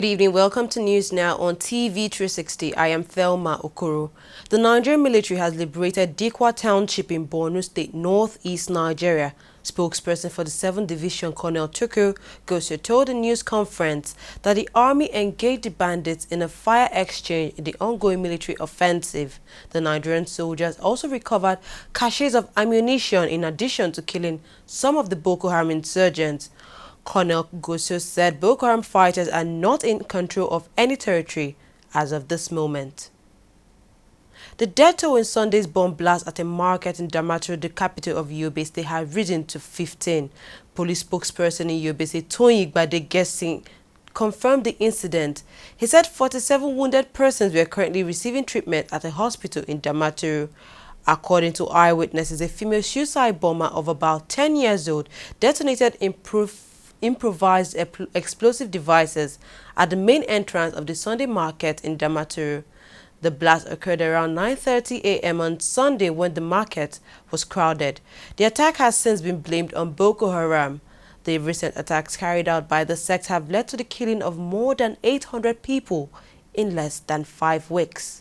Good evening. Welcome to News Now on TV360. I am Thelma Okoro. The Nigerian military has liberated Dikwa Township in Borno State, northeast Nigeria. Spokesperson for the 7th Division, Colonel Tukur Gosio, told a news conference that the army engaged the bandits in a fire exchange in the ongoing military offensive. The Nigerian soldiers also recovered caches of ammunition in addition to killing some of the Boko Haram insurgents. Colonel Gosio said Boko Haram fighters are not in control of any territory as of this moment. The death toll in Sunday's bomb blast at a market in Damaturu, the capital of Yobe State, had risen to 15. Police spokesperson in Yobe State, Toyin Gbadegesin, confirmed the incident. He said 47 wounded persons were currently receiving treatment at a hospital in Damaturu. According to eyewitnesses, a female suicide bomber of about 10 years old detonated improvised explosive devices at the main entrance of the Sunday market in Damaturu. The blast occurred around 9:30 a.m. on Sunday when the market was crowded. The attack has since been blamed on Boko Haram. The recent attacks carried out by the sect have led to the killing of more than 800 people in less than 5 weeks.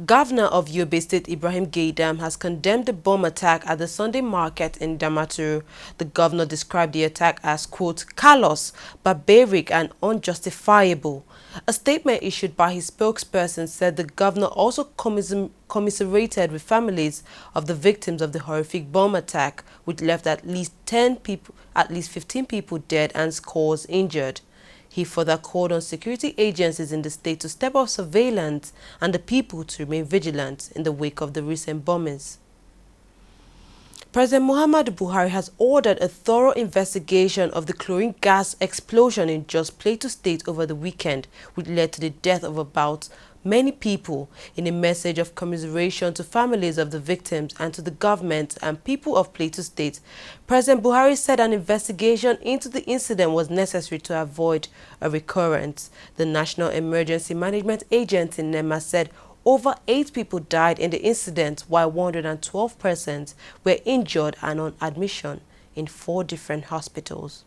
Governor of Yobe State, Ibrahim Gaidam, has condemned the bomb attack at the Sunday market in Damaturu. The governor described the attack as, quote, callous, barbaric and unjustifiable. A statement issued by his spokesperson said the governor also commiserated with families of the victims of the horrific bomb attack, which left at least 15 people dead and scores injured. He further called on security agencies in the state to step up surveillance and the people to remain vigilant in the wake of the recent bombings. President Muhammadu Buhari has ordered a thorough investigation of the chlorine gas explosion in Jos Plateau State over the weekend, which led to the death of about many people. In a message of commiseration to families of the victims and to the government and people of Plateau State, President Buhari said an investigation into the incident was necessary to avoid a recurrence. The National Emergency Management Agency, NEMA, said over 8 people died in the incident, while 112 persons were injured and on admission in 4 different hospitals.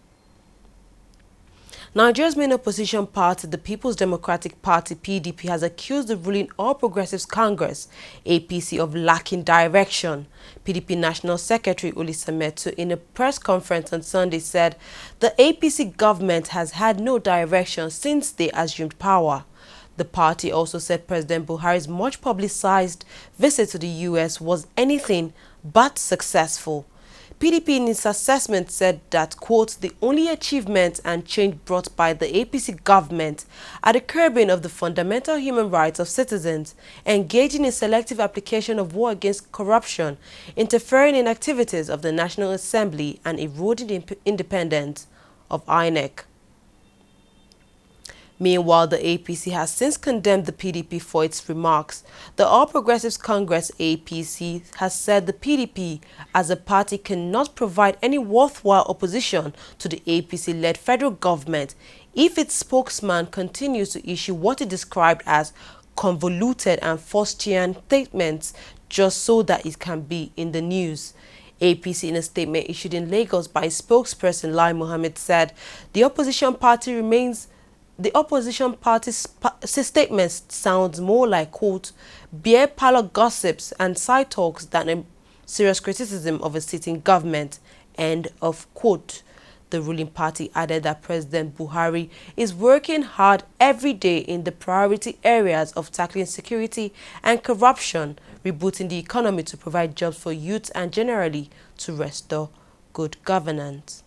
Nigeria's main opposition party, the People's Democratic Party, PDP, has accused the ruling All Progressives Congress, APC, of lacking direction. PDP National Secretary Olisa Metu, in a press conference on Sunday, said the APC government has had no direction since they assumed power. The party also said President Buhari's much-publicized visit to the U.S. was anything but successful. PDP in its assessment said that, quote, the only achievement and change brought by the APC government are the curbing of the fundamental human rights of citizens, engaging in selective application of war against corruption, interfering in activities of the National Assembly, and eroding the independence of INEC. Meanwhile, the APC has since condemned the PDP for its remarks. The All Progressives Congress, APC, has said the PDP as a party cannot provide any worthwhile opposition to the APC-led federal government if its spokesman continues to issue what it described as convoluted and Faustian statements just so that it can be in the news. APC, in a statement issued in Lagos by spokesperson Lai Mohammed, said the opposition party's statement sounds more like, quote, beer parlor gossips and side talks than a serious criticism of a sitting government, end of quote. The ruling party added that President Buhari is working hard every day in the priority areas of tackling security and corruption, rebooting the economy to provide jobs for youth and generally to restore good governance.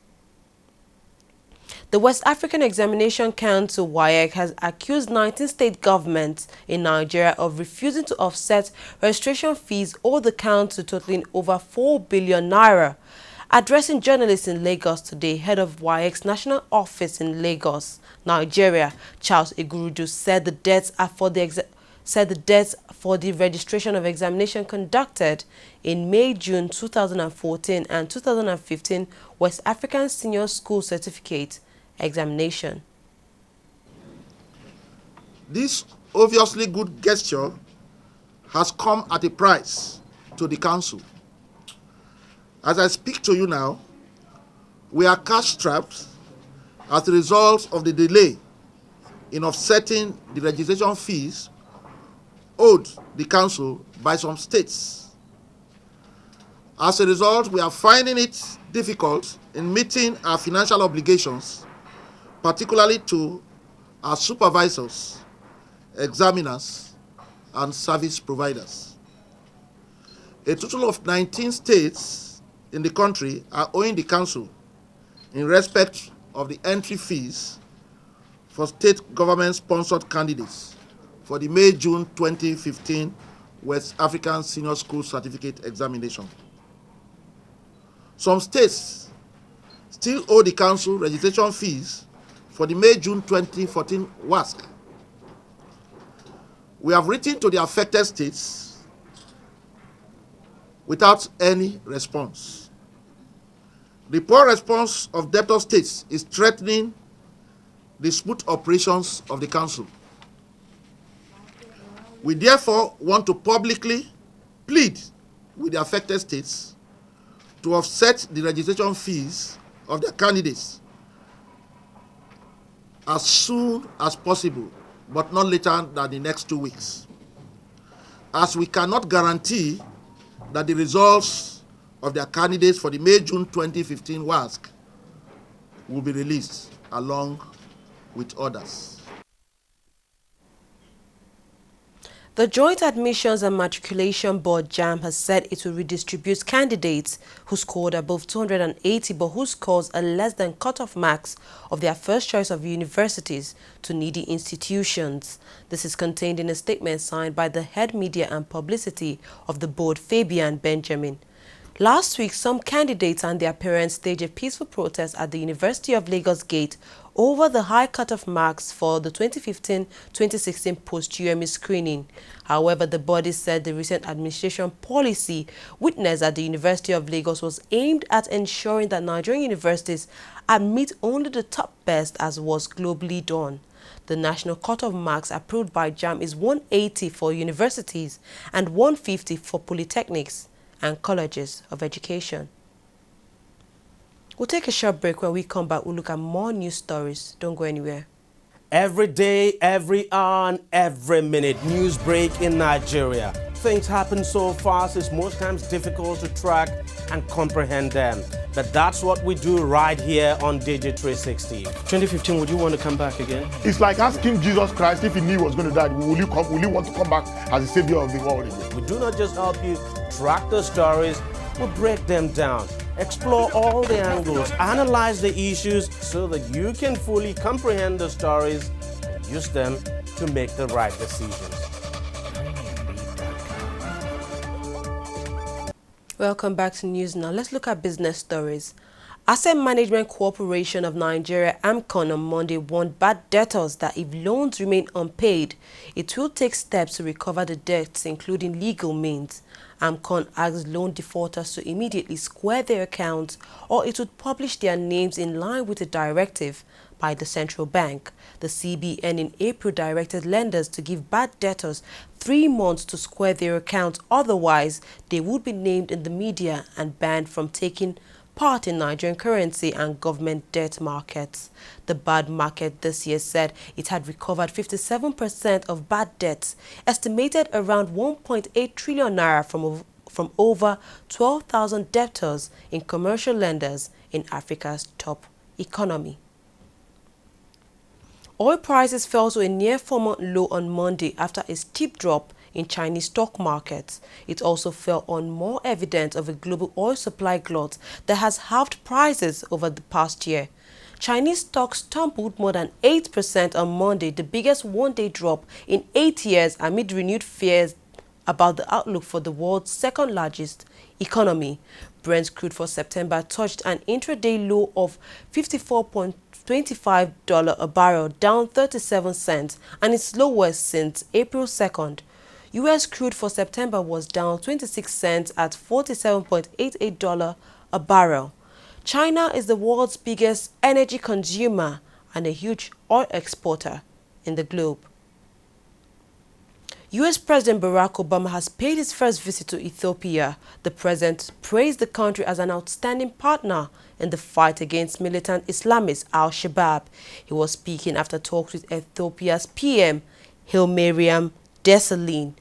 The West African Examination Council, WAEC, has accused 19 state governments in Nigeria of refusing to offset registration fees owed the council totaling over 4 billion naira. Addressing journalists in Lagos today, head of WAEC's national office in Lagos, Nigeria, Charles Igurudu, said the debts for the registration of examination conducted in May, June 2014 and 2015 West African Senior School Certificate examination. This obviously good gesture has come at a price to the council. As I speak to you now, we are cash strapped as a result of the delay in offsetting the registration fees owed the council by some states. As a result, we are finding it difficult in meeting our financial obligations, particularly to our supervisors, examiners, and service providers. A total of 19 states in the country are owing the council in respect of the entry fees for state government-sponsored candidates for the May-June 2015 West African Senior School Certificate Examination. Some states still owe the council registration fees for the May-June 2014 WASC. We have written to the affected states without any response. The poor response of debtor states is threatening the smooth operations of the council. We therefore want to publicly plead with the affected states to offset the registration fees of their candidates as soon as possible, but not later than the next 2 weeks, as we cannot guarantee that the results of their candidates for the May-June 2015 WASC will be released along with others. The Joint Admissions and Matriculation Board (JAMB) has said it will redistribute candidates who scored above 280 but whose scores are less than cut-off marks of their first choice of universities to needy institutions. This is contained in a statement signed by the head media and publicity of the board, Fabian Benjamin. Last week, some candidates and their parents staged a peaceful protest at the University of Lagos Gate over the high cut-off marks for the 2015-2016 post-UME screening. However, the body said the recent administration policy witnessed at the University of Lagos was aimed at ensuring that Nigerian universities admit only the top best, as was globally done. The national cut-off marks approved by JAMB is 180 for universities and 150 for polytechnics and colleges of education. We'll take a short break. When we come back, we'll look at more news stories. Don't go anywhere. Every day, every hour, and every minute, news break in Nigeria. Things happen so fast, it's most times difficult to track and comprehend them. But that's what we do right here on TV360. 2015, would you want to come back again? It's like asking Jesus Christ if he knew he was going to die, will you want to come back as the savior of the world again? We do not just help you track the stories, we break them down, explore all the angles, analyze the issues so that you can fully comprehend the stories and use them to make the right decisions. Welcome back to News Now. Let's look at business stories. Asset Management Corporation of Nigeria, AMCON, on Monday warned bad debtors that if loans remain unpaid, it will take steps to recover the debts, including legal means. AMCON asked loan defaulters to immediately square their accounts, or it would publish their names in line with the directive by the central bank. The CBN in April directed lenders to give bad debtors 3 months to square their accounts, otherwise they would be named in the media and banned from taking part in Nigerian currency and government debt markets. The bad market this year said it had recovered 57% of bad debts, estimated around 1.8 trillion naira from over 12,000 debtors in commercial lenders in Africa's top economy. Oil prices fell to a near 4-month low on Monday after a steep drop in Chinese stock markets. It also fell on more evidence of a global oil supply glut that has halved prices over the past year. Chinese stocks tumbled more than 8% on Monday, the biggest one-day drop in 8 years amid renewed fears about the outlook for the world's second-largest economy. Brent crude for September touched an intraday low of $54.25 a barrel, down 37 cents, and its lowest since April 2nd. U.S. crude for September was down 26 cents at $47.88 a barrel. China is the world's biggest energy consumer and a huge oil exporter in the globe. U.S. President Barack Obama has paid his first visit to Ethiopia. The president praised the country as an outstanding partner in the fight against militant Islamist Al-Shabaab. He was speaking after talks with Ethiopia's PM, Hailemariam Desalegn,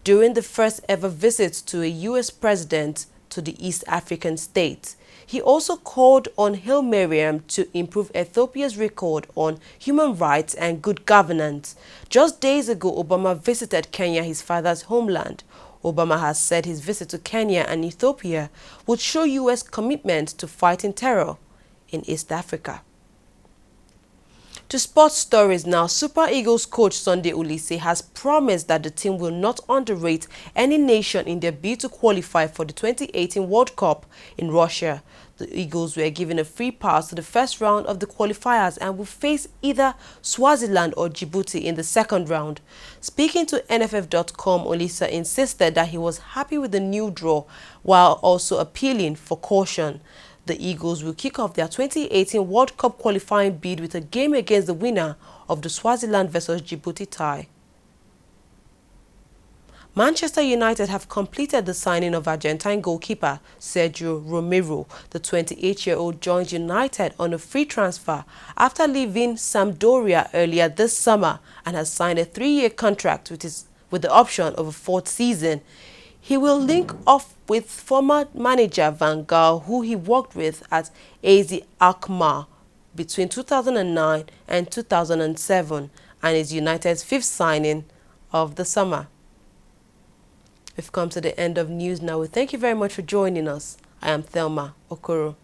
during the first ever visit to a U.S. president to the East African state. He also called on Hailemariam to improve Ethiopia's record on human rights and good governance. Just days ago, Obama visited Kenya, his father's homeland. Obama has said his visit to Kenya and Ethiopia would show U.S. commitment to fighting terror in East Africa. To sports stories now, Super Eagles coach Sunday Oliseh has promised that the team will not underrate any nation in their bid to qualify for the 2018 World Cup in Russia. The Eagles were given a free pass to the first round of the qualifiers and will face either Swaziland or Djibouti in the second round. Speaking to NFF.com, Oliseh insisted that he was happy with the new draw while also appealing for caution. The Eagles will kick off their 2018 World Cup qualifying bid with a game against the winner of the Swaziland vs Djibouti tie. Manchester United have completed the signing of Argentine goalkeeper Sergio Romero. The 28-year-old joined United on a free transfer after leaving Sampdoria earlier this summer and has signed a 3-year contract with the option of a 4th season. He will link up with former manager Van Gaal, who he worked with at AZ Alkmaar between 2009 and 2007, and is United's 5th signing of the summer. We've come to the end of news now. We thank you very much for joining us. I am Thelma Okoro.